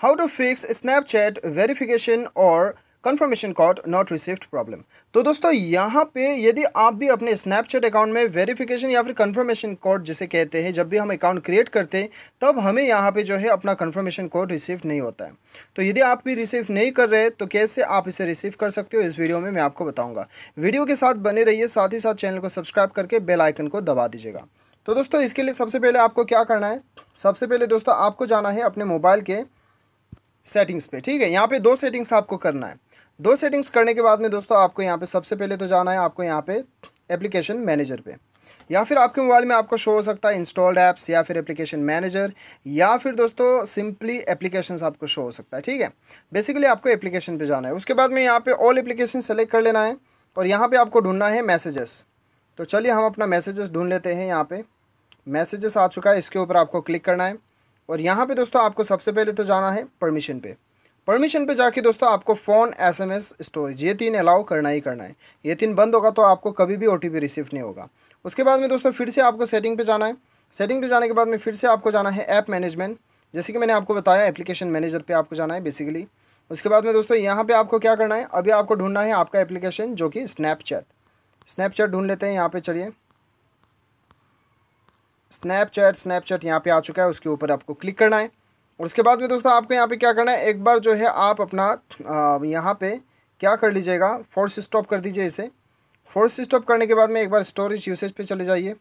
How to fix Snapchat verification और confirmation code not received problem. तो दोस्तों यहाँ पे यदि आप भी अपने स्नैपचैट अकाउंट में वेरिफिकेशन या फिर कन्फर्मेशन कोड जिसे कहते हैं, जब भी हम अकाउंट क्रिएट करते हैं तब हमें यहाँ पे जो है अपना कन्फर्मेशन कोड रिसीव नहीं होता है। तो यदि आप भी रिसीव नहीं कर रहे तो कैसे आप इसे रिसीव कर सकते हो, इस वीडियो में मैं आपको बताऊँगा। वीडियो के साथ बने रहिए, साथ ही साथ चैनल को सब्सक्राइब करके बेल आइकन को दबा दीजिएगा। तो दोस्तों इसके लिए सबसे पहले आपको क्या करना है, सबसे पहले दोस्तों आपको जाना है अपने मोबाइल के सेटिंग्स पे। ठीक है, यहाँ पे दो सेटिंग्स आपको करना है। दो सेटिंग्स करने के बाद में दोस्तों आपको यहाँ पे सबसे पहले तो जाना है आपको यहाँ पे एप्लीकेशन मैनेजर पे, या फिर आपके मोबाइल में आपको शो हो सकता है इंस्टॉल्ड ऐप्स या फिर एप्लीकेशन मैनेजर, या फिर दोस्तों सिंपली एप्लीकेशंस आपको शो हो सकता है। ठीक है, बेसिकली आपको एप्लीकेशन पे जाना है। उसके बाद में यहाँ पे ऑल एप्लीकेशन सेलेक्ट कर लेना है और यहाँ पे आपको ढूंढना है मैसेजेस। तो चलिए हम अपना मैसेजेस ढूंढ लेते हैं। यहाँ पे मैसेजेस आ चुका है, इसके ऊपर आपको क्लिक करना है और यहाँ पे दोस्तों आपको सबसे पहले तो जाना है परमिशन पे। परमिशन पे जाके दोस्तों आपको फ़ोन, एसएमएस, स्टोरेज, ये तीन अलाउ करना ही करना है। ये तीन बंद होगा तो आपको कभी भी ओटीपी रिसीव नहीं होगा। उसके बाद में दोस्तों फिर से आपको सेटिंग पे जाना है। सेटिंग पे जाने के बाद में फिर से आपको जाना है ऐप मैनेजमेंट, जैसे कि मैंने आपको बताया एप्लीकेशन मैनेजर पे आपको जाना है बेसिकली। उसके बाद में दोस्तों यहाँ पर आपको क्या करना है, अभी आपको ढूंढना है आपका एप्लीकेशन जो कि स्नैपचैट ढूंढ लेते हैं। यहाँ पर चलिए स्नैपचैट यहाँ पे आ चुका है, उसके ऊपर आपको क्लिक करना है। और उसके बाद में दोस्तों आपको यहाँ पे क्या करना है, एक बार जो है आप अपना यहाँ पे क्या कर लीजिएगा, फोर्स स्टॉप कर दीजिए इसे। फोर्स स्टॉप करने के बाद में एक बार स्टोरेज यूसेज पे चले जाइए,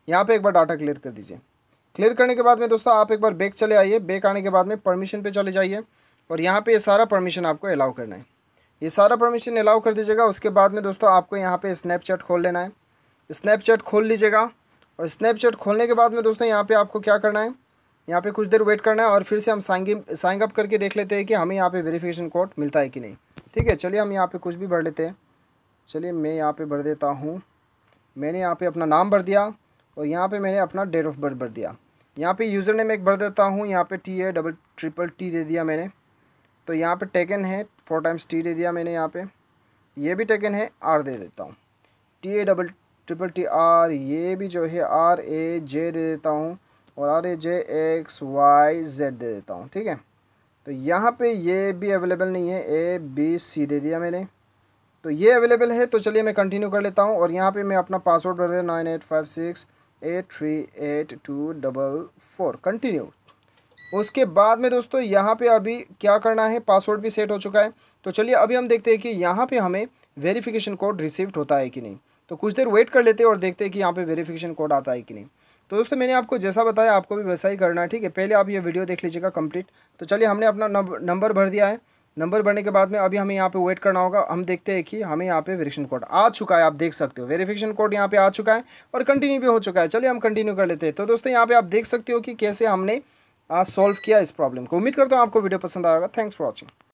यहाँ पे एक बार डाटा क्लियर कर दीजिए। क्लियर करने के बाद में दोस्तों आप एक बार बैक चले आइए। बैक आने के बाद में परमिशन पे चले जाइए और यहाँ पे ये सारा परमिशन आपको अलाउ करना है। ये सारा परमिशन अलाउ कर दीजिएगा। उसके बाद में दोस्तों आपको यहाँ पे स्नैपचैट खोल लेना है। स्नैपचैट खोल लीजिएगा और स्नैपचैट खोलने के बाद में दोस्तों यहाँ पे आपको क्या करना है, यहाँ पे कुछ देर वेट करना है और फिर से हम साइन अप करके देख लेते हैं कि हमें यहाँ पे वेरिफिकेशन कोड मिलता है कि नहीं। ठीक है, चलिए हम यहाँ पे कुछ भी भर लेते हैं। चलिए मैं यहाँ पे भर देता हूँ। मैंने यहाँ पे अपना नाम भर दिया और यहाँ पे मैंने अपना डेट ऑफ बर्थ भर दिया। यहाँ पे यूज़र नेम एक भर देता हूँ, यहाँ पे TATTT दे दिया मैंने। तो यहाँ पे टेकन है 4 टाइम्स T दे दिया मैंने। यहाँ पे ये भी टेकन है, R दे देता हूँ, TATTR, ये भी जो है RAJ दे देता हूँ और RAJXYZ दे देता हूँ। ठीक है, तो यहाँ पे ये भी अवेलेबल नहीं है, ABC दे दिया मैंने। तो ये अवेलेबल है, तो चलिए मैं कंटिन्यू कर लेता हूँ और यहाँ पे मैं अपना पासवर्ड भर दे 9856838244 कंटिन्यू। उसके बाद में दोस्तों यहाँ पे अभी क्या करना है, पासवर्ड भी सेट हो चुका है। तो चलिए अभी हम देखते हैं कि यहाँ पे हमें वेरिफिकेशन कोड रिसीव्ड होता है कि नहीं। तो कुछ देर वेट कर लेते हैं और देखते हैं कि यहाँ पे वेरिफिकेशन कोड आता है कि नहीं। तो दोस्तों मैंने आपको जैसा बताया आपको भी वैसा ही करना है। ठीक है, पहले आप ये वीडियो देख लीजिएगा कंप्लीट। तो चलिए हमने अपना नंबर भर दिया है। नंबर भरने के बाद में अभी हमें यहाँ पे वेट करना होगा। हम देखते हैं कि हमें यहाँ पे वेरिफिकेशन कोड आ चुका है। आप देख सकते हो वेरिफिकेशन कोड यहाँ पे आ चुका है और कंटिन्यू भी हो चुका है। चलिए हम कंटिन्यू कर लेते हैं। तो दोस्तों यहाँ पे आप देख सकते हो कि कैसे हमने सॉल्व किया इस प्रॉब्लम को। उम्मीद करता हूँ आपको वीडियो पसंद आएगा। Thanks for watching.